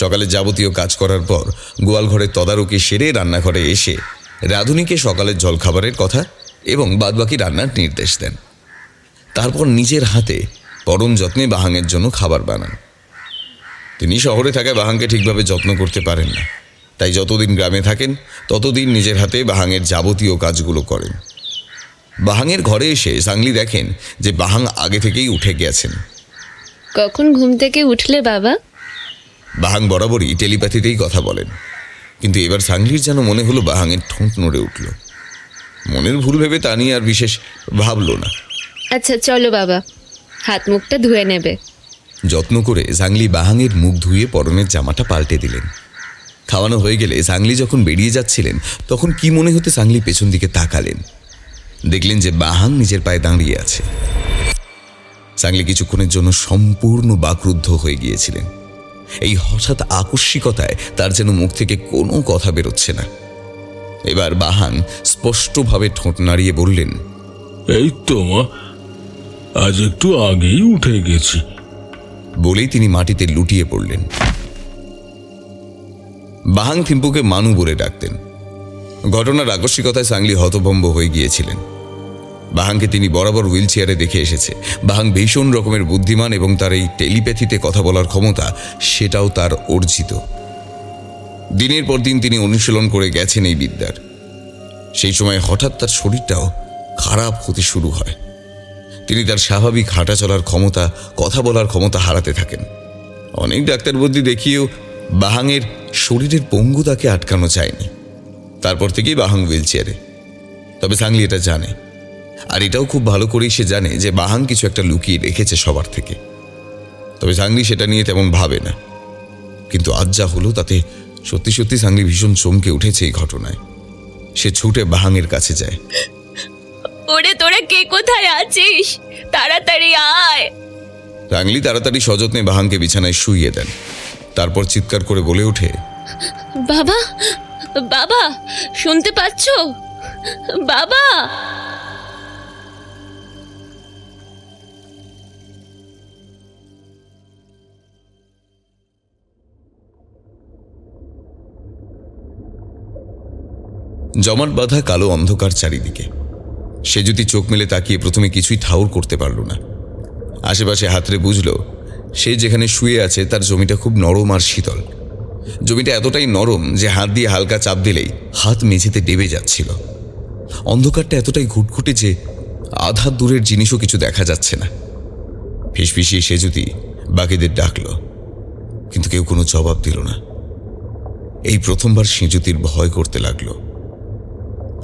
সকালে যাবতীয় কাজ করার পর গোয়াল ঘরের তদারকি সেরে রান্নাঘরে এসে রাঁধুনিকে সকালের জলখাবারের কথা এবং বাদবাকি রান্নার নির্দেশ দেন। তারপর নিজের হাতে পরম যত্নে বাহাঙের জন্য খাবার বানান। তিনি শহরে থাকায় বাহাংকে ঠিকভাবে যত্ন করতে পারেন না, তাই যতদিন গ্রামে থাকেন ততদিন নিজের হাতে বাহাংয়ের যাবতীয় কাজগুলো করেন। বাহাংয়ের ঘরে এসে সাংলি দেখেন যে বাহাং আগে থেকেই উঠে গেছেন। কখন ঘুম থেকে উঠলে বাবা? বাহাং বরাবরই টেলিপ্যাথিতেই কথা বলেন, কিন্তু এবার সাংলির যেন মনে হলো বাহাংয়ের ঠোঁট নড়ে উঠল। মনের ভুল ভেবে তা নিয়ে আর বিশেষ ভাবল না। আচ্ছা চলো বাবা, হাত মুখটা ধুয়ে নেবে। যত্ন করে জাংলি বাহাংয়ের মুখ ধুয়ে পরনের জামাটা পাল্টে দিলেন। খাওয়ানো হয়ে গেলে সাংলি যখন বেরিয়ে যাচ্ছিলেন তখন কি মনে হতে সাংলি পেছন দিকে তাকালেন। দেখলেন যে বাহাং নিজের পায়ে দাঁড়িয়ে আছে। সাংলি কিছুক্ষণের জন্য সম্পূর্ণ বাকরুদ্ধ হয়ে গিয়েছিলেন। এই হঠাৎ আকস্মিকতায় তার যেন মুখ থেকে কোনো কথা বেরোচ্ছে না। এবার বাহাং স্পষ্টভাবে ঠোঁট নাড়িয়ে বললেন, এই তো মা, আজ একটু আগেই উঠে গেছি। বলেই তিনি মাটিতে লুটিয়ে পড়লেন। বাহাং থিম্পুকে মানু বলে ডাকতেন। ঘটনার আকস্মিকতায় সাংলি হতভম্ব হয়ে গিয়েছিলেন। বাহাংকে তিনি বরাবর হুইল চেয়ারে দেখে এসেছে। বাহাং ভীষণ রকমের বুদ্ধিমান এবং তার এই টেলিপ্যাথিতে কথা বলার ক্ষমতা সেটাও তার অর্জিত। দিনের পর দিন তিনি অনুশীলন করে গেছেন এই বিদ্যার। সেই সময় হঠাৎ তার শরীরটাও খারাপ হতে শুরু হয়। তিনি তার স্বাভাবিক হাঁটা চলার ক্ষমতা, কথা বলার ক্ষমতা হারাতে থাকেন। অনেক ডাক্তার বুদ্ধি দেখিয়েও বাহাংয়ের শরীরের পঙ্গুতাকে আটকানো যায়নি। তারপর থেকেই বাহাং হুইল চেয়ারে। তবে সাংলি এটা জানে, আর এটাও খুব ভালো করেই সে জানে যে বাহাং কিছু একটা লুকিয়ে রেখেছে সবার থেকে। তবে সাংলি সেটা নিয়ে তেমন ভাবে না। কিন্তু আজ যা হলো তাতে সত্যি সত্যি সাংলি ভীষণ চমকে উঠেছে এই ঘটনায়। সে ছুটে বাহাংয়ের কাছে যায়। ওরে তোরা কে কোথায় আছিস? তাড়াতাড়ি আয়। সাংলি তাড়াতাড়ি সযত্নে বাহাংকে বিছানায় শুইয়ে দেন। তারপর চিৎকার করে বলে ওঠে, বাবা, বাবা শুনতে পাচ্ছ? বাবা! জমাট বাঁধা কালো অন্ধকার চারিদিকে। সে যদি চোখ মেলে তাকিয়ে প্রথমে কিছুই ঠাউর করতে পারল না। আশেপাশে হাতড়ে বুঝল সে যেখানে শুয়ে আছে তার জমিটা খুব নরম আর শীতল। জমিটা এতটাই নরম যে হাত দিয়ে হালকা চাপ দিলেই হাত মেঝেতে ডেবে যাচ্ছিল। অন্ধকারটা এতটাই ঘুটঘুটে যে আধা দূরের জিনিসও কিছু দেখা যাচ্ছে না। ফিসফিসিয়ে সে যদি বাকিদের ডাকল, কিন্তু কেউ কোনো জবাব দিল না। এই প্রথমবার সেজুতির ভয় করতে লাগলো।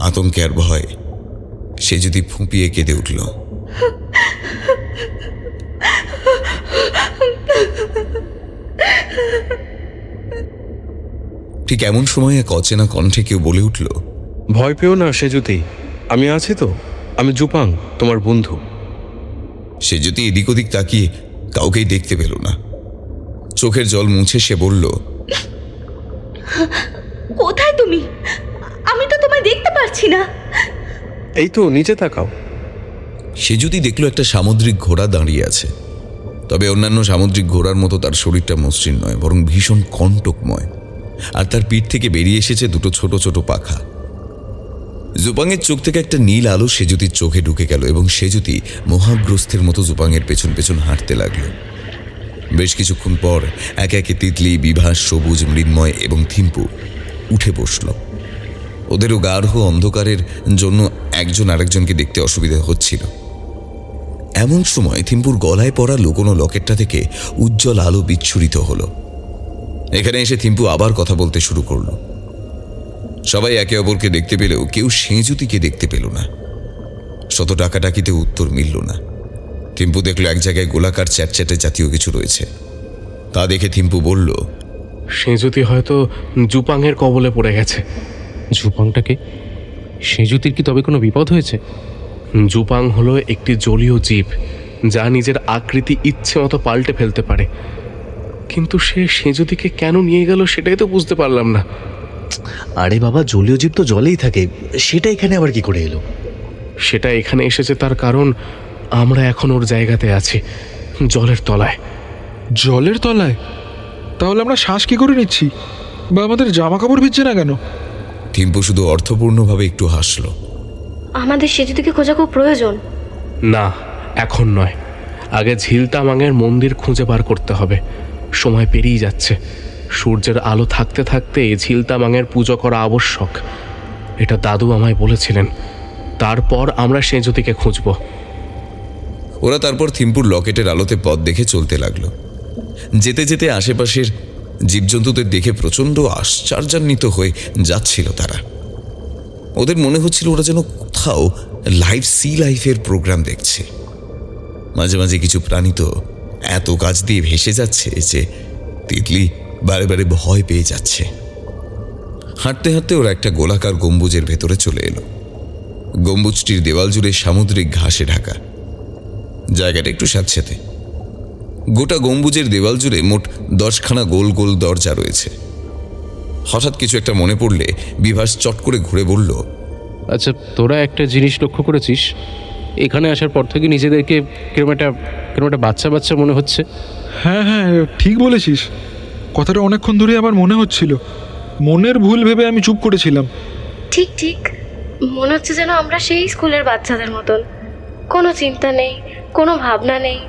আতঙ্কে আর ভয় সে যদি ফুঁপিয়ে কেঁদে উঠল। ঠিক এমন সময় এক অচেনা কণ্ঠে কেউ বলে উঠল, ভয় পেও না সেজুতি, আমি আছি তো, আমি জুপাং, তোমার বন্ধু। সে যদি এদিক ওদিক তাকিয়ে কাউকেই দেখতে পেল না। চোখের জল মুছে সে বলল, কোথায় তুমি? আমি তো তোমায় দেখতে পারছি না। এই তো নিচে তাকাও। সে যদি দেখলো একটা সামুদ্রিক ঘোড়া দাঁড়িয়ে আছে। তবে অন্যান্য সামুদ্রিক ঘোড়ার মতো তার শরীরটা মসৃণ নয়, বরং ভীষণ কণ্টকময়। আর তার পিঠ থেকে বেরিয়ে এসেছে দুটো ছোট ছোট পাখা। জুপাংয়ের চোখ থেকে একটা নীল আলো সেজুতির চোখে ঢুকে গেল এবং সেজুতি মহাগ্রস্তের মতো জুপাংয়ের পেছন পেছন হাঁটতে লাগলো। বেশ কিছুক্ষণ পর একে একে তিতলি, বিভাস, সবুজ, মৃন্ময় এবং থিম্পু উঠে বসল। ওদেরও গাঢ় অন্ধকারের জন্য একজন আরেকজনকে দেখতে অসুবিধা হচ্ছিল। এমন সময় থিম্পুর গলায় পড়া লুকোনো লকেটটা থেকে উজ্জ্বল আলো বিচ্ছুরিত হলো। এখানে এসে থিম্পু আবার কথা বলতে শুরু করলো। সবাই একে অপরকে দেখতে পেলেও কেউ সেঁজুতিকে দেখতে পেল না। শত টাকাটাকিতে উত্তর মিলল না। থিম্পু দেখলো এক জায়গায় গোলাকার চ্যাটচ্যাটে জাতীয় কিছু রয়েছে। তা দেখে থিম্পু বলল, সেজুতি হয়তো জুপাংয়ের কবলে পড়ে গেছে। ঝুপাংটাকে সেজুতির কি তবে কোনো বিপদ হয়েছে? জুপাং হলো একটি জলীয় জীব যা নিজের আকৃতি ইচ্ছে মতো পাল্টে ফেলতে পারে, কিন্তু সে সেজুতিকে কেন নিয়ে গেল সেটাই তো বুঝতে পারলাম না। আরে বাবা, জলীয় জীব তো জলেই থাকে, সেটা এখানে আবার কি করে এলো? সেটা এখানে এসেছে তার কারণ আমরা এখন ওর জায়গাতে আছি, জলের তলায়। জলের তলায়? তাহলে আমরা শ্বাস কি করে নিচ্ছি? বা আমাদের জামা কাপড় ভিজছে না কেন? থিম্পু শুধু অর্থপূর্ণভাবে একটু হাসল। আমাদের সেজুতিকে খোঁজা খুব প্রয়োজন। না, এখন নয়, আগে ঝিলতামাঙের মন্দির খুঁজে বার করতে হবে। সময় পেরিয়ে যাচ্ছে, সূর্যের আলো থাকতে থাকতে ঝিলতামাঙের পুজো করা আবশ্যক, এটা দাদু আমায় বলেছিলেন। তারপর আমরা সেজুতিকে খুঁজব। ওরা তারপর থিম্পুর লকেটের আলোতে পথ দেখে চলতে লাগলো। যেতে যেতে আশেপাশের জীবজন্তুদের দেখে প্রচণ্ড আশ্চর্যান্বিত হয়ে যাচ্ছিল তারা। ওদের মনে হচ্ছিল ওরা যেন কোথাও লাইভ সি লাইফের প্রোগ্রাম দেখছে। মাঝে মাঝে কিছু প্রাণী তো এত কাছ দিয়ে ভেসে যাচ্ছে যে তিতলি বারে বারে ভয় পেয়ে যাচ্ছে। হাঁটতে হাঁটতে ওরা একটা গোলাকার গম্বুজের ভেতরে চলে এলো। গম্বুজটির দেওয়াল জুড়ে সামুদ্রিক ঘাসে ঢাকা। জায়গাটা একটু স্যাঁতস্যাঁতে। গোটা গম্বুজের দেওয়াল জুড়ে মোট 10খানা গোল গোল দরজা রয়েছে। হঠাৎ কিছু একটা মনে পড়লে বিভাস চট করে ঘুরে বলল, আচ্ছা, তোরা একটা জিনিস লক্ষ্য করেছিস? এখানে আসার পর থেকে নিজেদেরকে কিরম একটা বাচ্চা বাচ্চা মনে হচ্ছে। হ্যাঁ হ্যাঁ, ঠিক বলেছিস। কথাটা অনেকক্ষণ ধরে আমার মনে হচ্ছিল। মনের ভুল ভেবে আমি চুপ করেছিলাম। ঠিক ঠিক, মনে হচ্ছে যেন আমরা সেই স্কুলের বাচ্চাদের মতন। কোনো চিন্তা নেই, কোনো ভাবনা নেই,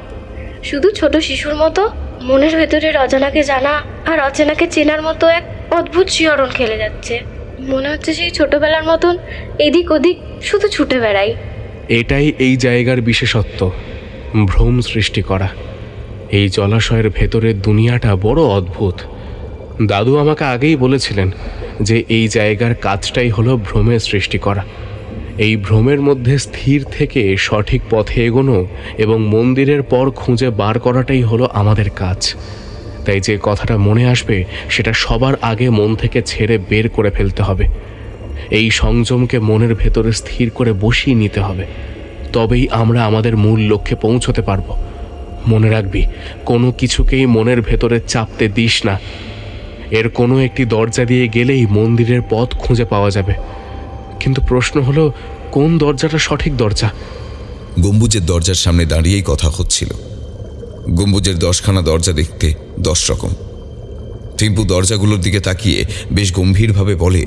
শুধু ছোট শিশুর মতো মনের ভেতরের অজানাকে জানা আর অচেনাকে চেনার মতো এক অদ্ভুত শিহরণ খেলে যাচ্ছে। মনে হচ্ছে সেই ছোটবেলার মতন এদিক ওদিক শুধু ছুটে বেড়াই। এটাই এই জায়গার বিশেষত্ব, ভ্রম সৃষ্টি করা। এই জলাশয়ের ভেতরের দুনিয়াটা বড় অদ্ভুত। দাদু আমাকে আগেই বলেছিলেন যে এই জায়গার কাজটাই হলো ভ্রমের সৃষ্টি করা। এই ভ্রমের মধ্যে স্থির থেকে সঠিক পথে এগোনো এবং মন্দিরের পর খুঁজে বার করাটাই হলো আমাদের কাজ। তাই যে কথাটা মনে আসবে সেটা সবার আগে মন থেকে ছেড়ে বের করে ফেলতে হবে। এই সংযমকে মনের ভেতরে স্থির করে বসিয়ে নিতে হবে, তবেই আমরা আমাদের মূল লক্ষ্যে পৌঁছতে পারবো। মনে রাখবি, কোনো কিছুকেই মনের ভেতরে চাপতে দিস না। এর কোনো একটি দরজা দিয়ে গেলেই মন্দিরের পথ খুঁজে পাওয়া যাবে, কিন্তু প্রশ্ন হলো কোন দরজাটা সঠিক দরজা। গম্বুজের দরজার সামনে দাঁড়িয়েই কথা হচ্ছিল। গম্বুজের 10খানা দরজা দেখতে 10 রকম। থিম্পু দরজাগুলোর দিকে তাকিয়ে বেশ গম্ভীরভাবে বলে,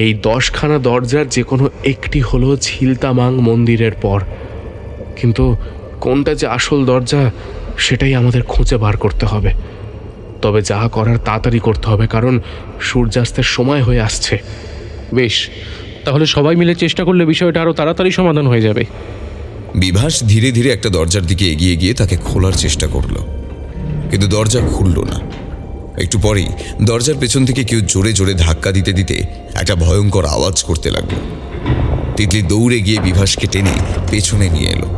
এই 10খানা দরজার যে কোনো একটি হলো ঝিলতামাং মন্দিরের পর, কিন্তু কোনটা যে আসল দরজা সেটাই আমাদের খুঁজে বার করতে হবে। তবে যা করার তাড়াতাড়ি করতে হবে, কারণ সূর্যাস্তের সময় হয়ে আসছে। বেশ, তাহলে সবাই মিলে চেষ্টা করলে বিষয়টা আরও তাড়াতাড়ি সমাধান হয়ে যাবে। বিভাস ধীরে ধীরে একটা দরজার দিকে এগিয়ে গিয়ে তাকে খোলার চেষ্টা করল, কিন্তু দরজা খুলল না। একটু পরেই দরজার পেছন থেকে কেউ জোরে জোরে ধাক্কা দিতে দিতে একটা ভয়ঙ্কর আওয়াজ করতে লাগলো। তিতলি দৌড়ে গিয়ে বিভাসকে টেনে পেছনে নিয়ে এলো।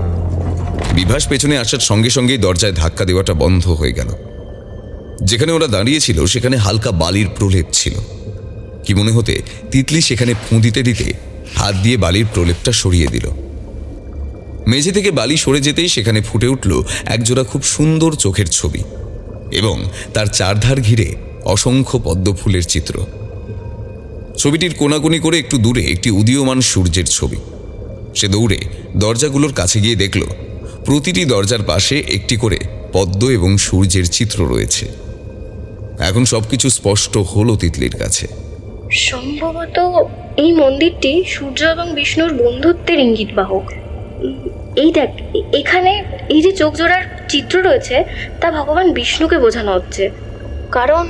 বিভাস পেছনে আসার সঙ্গে সঙ্গেই দরজায় ধাক্কা দেওয়াটা বন্ধ হয়ে গেল। যেখানে ওরা দাঁড়িয়েছিল সেখানে হালকা বালির প্রলেপ ছিল। কি মনে হতে তিতলি সেখানে ফুঁ দিতে দিতে হাত দিয়ে বালির প্রলেপটা সরিয়ে দিল। মেঝে থেকে বালি সরে যেতেই সেখানে ফুটে উঠল একজোড়া খুব সুন্দর চোখের ছবি এবং তার চারধার ঘিরে অসংখ্য পদ্ম ফুলের চিত্র। ছবিটির কোনাকুনি করে একটু দূরে একটি উদীয়মান সূর্যের ছবি। সে দৌড়ে দরজাগুলোর কাছে গিয়ে দেখল প্রতিটি দরজার পাশে একটি করে পদ্ম এবং সূর্যের চিত্র রয়েছে। এখন সবকিছু স্পষ্ট হলো তিতলির কাছে। সম্ভবত এই মন্দিরটি সূর্য এবং বিষ্ণুর বন্ধুত্বের ইঙ্গিত বাহক। এই দেখ, এখানে এই যে চোখ জোড়ার চিত্র রয়েছে তা ভগবান বিষ্ণুকে বোঝানো হচ্ছে, কারণ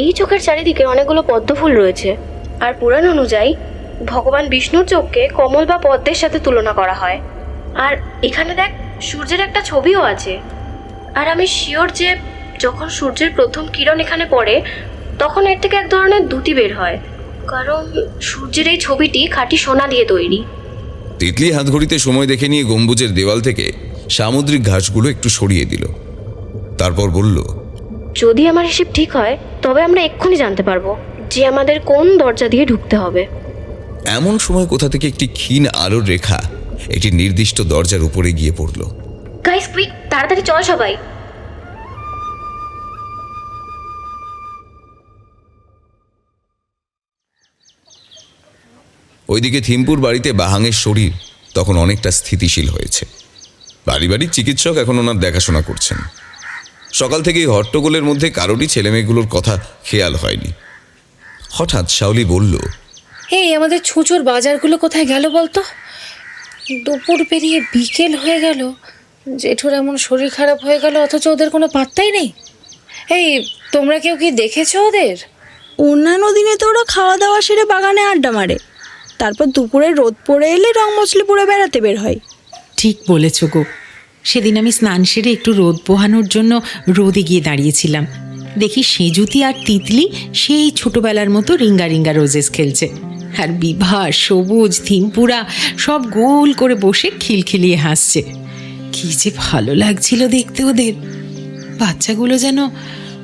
এই চোখের চারিদিকে অনেকগুলো পদ্মফুল রয়েছে। আর পুরাণ অনুযায়ী ভগবান বিষ্ণুর চোখকে কমল বা পদ্মের সাথে তুলনা করা হয়। আর এখানে দেখ, সূর্যের একটা ছবিও আছে। আর আমি শিওর যে যখন সূর্যের প্রথম কিরণ এখানে পড়ে তখন এর থেকে এক ধরনের দ্যুতি বের হয়, কারণ সূর্যের এই ছবিটি খাঁটি সোনা দিয়ে তৈরি। তিতলি হাত ঘড়িতে সময় দেখে নিয়ে গম্বুজের দেওয়াল থেকে সামুদ্রিক ঘাসগুলো একটু সরিয়ে দিল। তারপর বলল, যদি আমার হিসেব ঠিক হয় তবে আমরা এক্ষুনি জানতে পারবো যে আমাদের কোন দরজা দিয়ে ঢুকতে হবে। এমন সময় কোথা থেকে একটি ক্ষীণ আলোর রেখা একটি নির্দিষ্ট দরজার উপরে গিয়ে পড়ল। গাইস কুইক, তাড়াতাড়ি চল সবাই। ওইদিকে থিম্পুর বাড়িতে বাহাঙের শরীর তখন অনেকটা স্থিতিশীল হয়েছে। বাড়ির চিকিৎসক এখন ওনার দেখাশোনা করছেন। সকাল থেকেই হট্টগোলের মধ্যে কারোরই ছেলেমেয়েগুলোর কথা খেয়াল হয়নি। হঠাৎ শাওলি বলল, এই আমাদের ছুঁচোর বাজারগুলো কোথায় গেল বলতো? দুপুর পেরিয়ে বিকেল হয়ে গেল, জেঠুর এমন শরীর খারাপ হয়ে গেল অথচ ওদের কোনো পাত্তাই নেই। এই তোমরা কেউ কি দেখেছো ওদের? অন্যান্য দিনে তো ওরা খাওয়া দাওয়া সেরে বাগানে আড্ডা মারে, তারপর দুপুরে রোদ পড়ে এলে রং মছলিপুরে বেড়াতে বের হয়। ঠিক বলেছ গো, সেদিন আমি স্নান সেরে একটু রোদ পোহানোর জন্য রোদে গিয়ে দাঁড়িয়েছিলাম। দেখি সেজুতি আর তিতলি সেই ছোটবেলার মতো রিঙ্গা রিঙ্গা রোজেস খেলছে, আর বিভা, সবুজ, থিম্পুরা সব গোল করে বসে খিলখিলিয়ে হাসছে। কি যে ভালো লাগছিল দেখতে ওদের। বাচ্চাগুলো যেন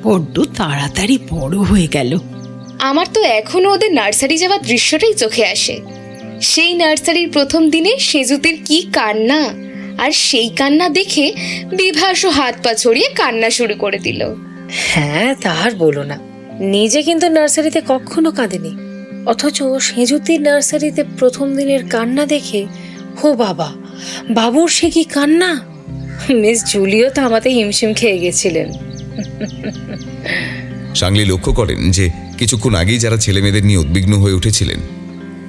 বড্ড তাড়াতাড়ি বড় হয়ে গেল। আমার তো এখনো ওদের নার্সারি যাওয়ার দৃশ্যটাই চোখে আসে। সেই নার্সারির প্রথম দিনে সেজুতির কি কান্না, আর সেই কান্না দেখে বিভাসও হাত পা ছড়িয়ে কান্না শুরু করে দিল। হ্যাঁ, তার বলো না, নিজে কিন্তু নার্সারিতে কখনো কাঁদেনি, অথচ সেজুতির নার্সারিতে প্রথম দিনের কান্না দেখে হো বাবা, বাবুর সে কি কান্না! মিস জুলিও থামাতে হিমশিম খেয়ে গেছিলেন। সাংলি লক্ষ্য করেন যে কিছুক্ষণ আগেই যারা ছেলেমেয়েদের নিয়ে উদ্বিগ্ন হয়ে উঠেছিলেন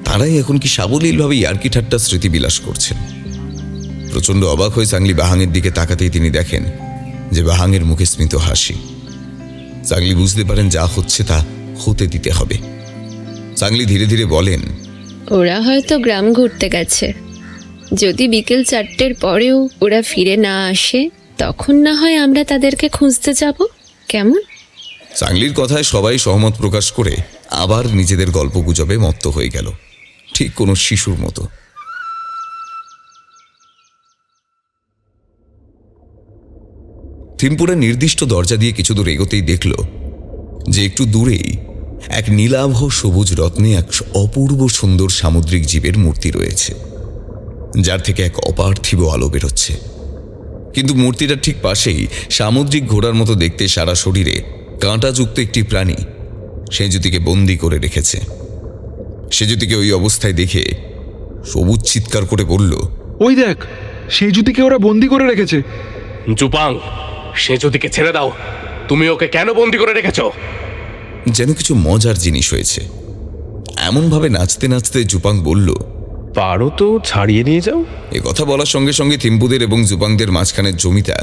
তারাই এখন কি সাবলীলভাবে ইয়ার্কি ঠাট্টা স্মৃতি বিলাস করছেন। প্রচণ্ড অবাক হয়ে সাংলি বাহাঙের দিকে তাকাতেই তিনি দেখেন যে বাহাঙের মুখে স্মিত হাসি। সাংলি বুঝতে পারেন যা হচ্ছে তা হতে দিতে হবে। সাংলি ধীরে ধীরে বলেন, ওরা হয়তো গ্রাম ঘুরতে গেছে। যদি বিকেল 4টের পরেও ওরা ফিরে না আসে তখন না হয় আমরা তাদেরকে খুঁজতে যাব, কেমন? সাংলির কথায় সবাই সহমত প্রকাশ করে আবার নিজেদের গল্পগুজবে মত্ত হয়ে গেল, ঠিক কোনো শিশুর মতো। থিম্পুরা নির্দিষ্ট দরজা দিয়ে কিছু দূর এগোতেই দেখল যে একটু দূরেই এক নীলাভ সবুজ রত্নে এক অপূর্ব সুন্দর সামুদ্রিক জীবের মূর্তি রয়েছে, যার থেকে এক অপার্থিব আলো বেরোচ্ছে। কিন্তু মূর্তিটার ঠিক পাশেই সামুদ্রিক ঘোড়ার মতো দেখতে সারা শরীরে কাঁটাযুক্ত একটি প্রাণী সেজুতিকে বন্দি করে রেখেছে। সেজুতিকে ওই অবস্থায় দেখে সবুজ চিৎকার করে বলল, ওই দেখ, সেজুতিকে ওরা বন্দি করে রেখেছে। জুপাং, সেজুতিকে ছেড়ে দাও। তুমি ওকে কেন বন্দি করে রেখেছো? যেন কিছু মজার জিনিস হয়েছে। এমনভাবে নাচতে নাচতে জুপাং বলল, পারো তো ছাড়িয়ে নিয়ে যাও। এ কথা বলার সঙ্গে সঙ্গে থিম্পুদের এবং জুপাংদের মাঝখানের জমিটা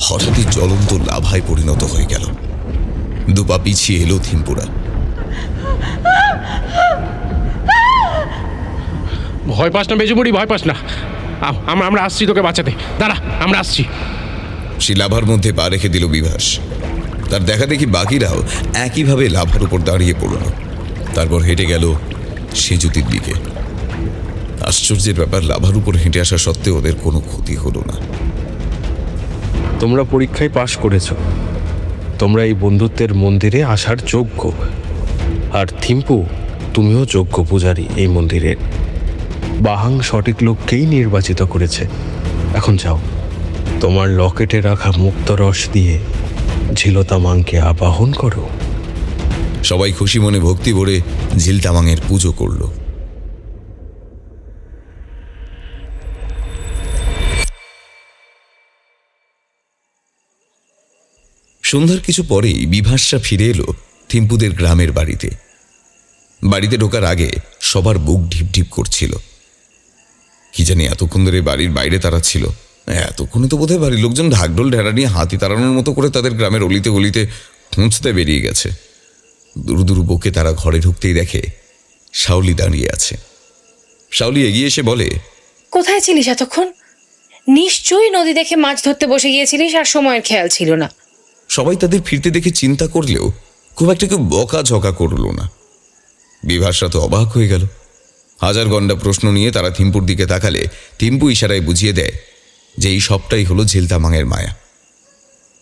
হঠাৎই জ্বলন্ত লাভায় পরিণত হয়ে গেল। দুপা পিছিয়ে এলো থিম্পুরা। ভয় পাস না বেজুবুড়ি, ভয় পাস না, আমরা আসছি তোকে বাঁচাতে। দাঁড়া, আমরা আসছি। সে লাভার মধ্যে পা রেখে দিল বিভাস। তার দেখা দেখি বাকিরাও একইভাবে লাভার উপর দাঁড়িয়ে পড়ল। তারপর হেঁটে গেল সেজুতির দিকে। আশ্চর্যের ব্যাপার, লাভার উপর হেঁটে আসা সত্ত্বেও ওদের কোনো ক্ষতি হলো না। তোমরা পরীক্ষায় পাশ করেছো, তোমরা এই বন্ধুত্বের মন্দিরে আসার যোগ্য। আর থিম্পু, তুমিও যোগ্য পূজারী এই মন্দিরের। বাহাং সঠিক লোককেই নির্বাচিত করেছে। এখন যাও, তোমার লকেটে রাখা মুক্ত রস দিয়ে ঝিলতামাংকে আবাহন করো। সবাই খুশি মনে ভক্তি ভরে ঝিলতামাংয়ের পুজো করল। সন্ধ্যার কিছু পরেই বিভাসরা ফিরে এলো থিম্পুদের গ্রামের বাড়িতে। বাড়িতে ঢোকার আগে সবার বুক ঢিপ ঢিপ করছিল। কি জানি এতক্ষণ ধরে বাড়ির বাইরে তারা ছিল, এতক্ষণে তো বোধহয় বাড়ির লোকজন ঢাকঢোল ঢেড়া নিয়ে হাতি তাড়ানোর মতো করে তাদের গ্রামের অলিতে গলিতে খুঁজতে বেরিয়ে গেছে। দূর দূর বকে তারা ঘরে ঢুকতেই দেখে শাওলি দাঁড়িয়ে আছে। শাওলি এগিয়ে এসে বলে, কোথায় ছিলিস এতক্ষণ? নিশ্চয়ই নদী দেখে মাছ ধরতে বসে গিয়েছিলিস আর সময়ের খেয়াল ছিল না। সবাই তাদের ফিরতে দেখে চিন্তা করলেও খুব একটা কেউ বকাঝকা করল না। বিভাসরা তো অবাক হয়ে গেল। হাজার গন্ডা প্রশ্ন নিয়ে তারা থিম্পুর দিকে তাকালে থিম্পু ইশারায় বুঝিয়ে দেয় যে এই সবটাই হলো ঝিলতামাঙের মায়া।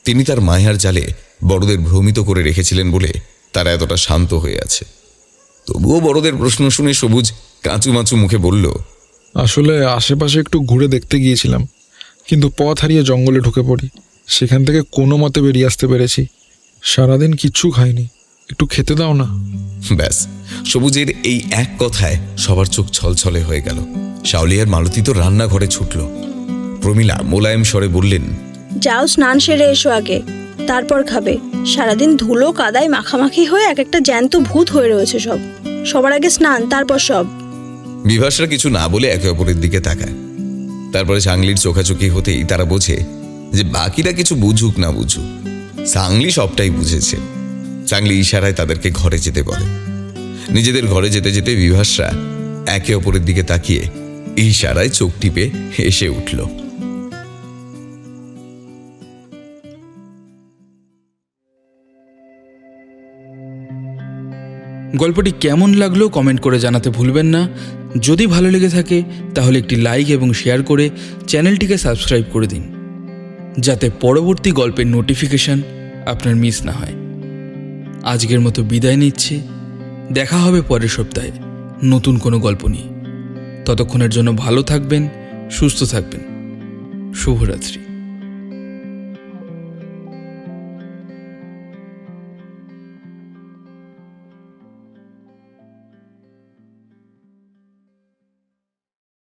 তিনি তার মায়ার জালে বড়দের ভ্রমিত করে রেখেছিলেন বলে তারা এতটা শান্ত হয়ে আছে। তবুও বড়দের প্রশ্ন শুনে সবুজ কাঁচুমাচু মুখে বলল, আসলে আশেপাশে একটু ঘুরে দেখতে গিয়েছিলাম, কিন্তু পথ হারিয়ে জঙ্গলে ঢুকে পড়ি। সেখান থেকে কোনো মতে বেরিয়ে আসতে পেরেছি। সারাদিন কিচ্ছু খাইনি, একটু খেতে দাও না। ব্যাস, সবুজের এই এক কথায় সবার চোখ ছলছলে হয়ে গেল। শাওলি আর মালতী তো রান্নাঘরে ছুটল। প্রমীলা মোলায়েম স্বরে বললেন, যাও স্নান সেরে এসো আগে, তারপর খাবে। সারাদিন ধুলো কাদায় মাখামাখি হয়ে এক একটা জ্যান্ত ভূত হয়ে রয়েছে সব। সবার আগে স্নান, তারপর সব। বিভাসরা কিছু না বলে একে অপরের দিকে তাকায়। তারপরে সাংলির চোখাচোখি হতেই তারা বোঝে যে বাকিরা কিছু বুঝুক না বুঝুক, সাংলি সবটাই বুঝেছে। সাংলি ইশারায় তাদেরকে ঘরে যেতে বলে। নিজেদের ঘরে যেতে যেতে বিভাসরা একে অপরের দিকে তাকিয়ে ইশারায় চোখ টিপে হেসে উঠল। গল্পটি কেমন লাগলো কমেন্ট করে জানাতে ভুলবেন না। যদি ভালো লেগে থাকে তাহলে একটি লাইক এবং শেয়ার করে চ্যানেলটিকে সাবস্ক্রাইব করে দিন, যাতে পরবর্তী গল্পের নোটিফিকেশন আপনার মিস না হয়। আজকের মতো বিদায় নিচ্ছি। দেখা হবে পরের সপ্তাহে নতুন কোনো গল্প নিয়ে। ততক্ষণের জন্য ভালো থাকবেন, সুস্থ থাকবেন। শুভরাত্রি।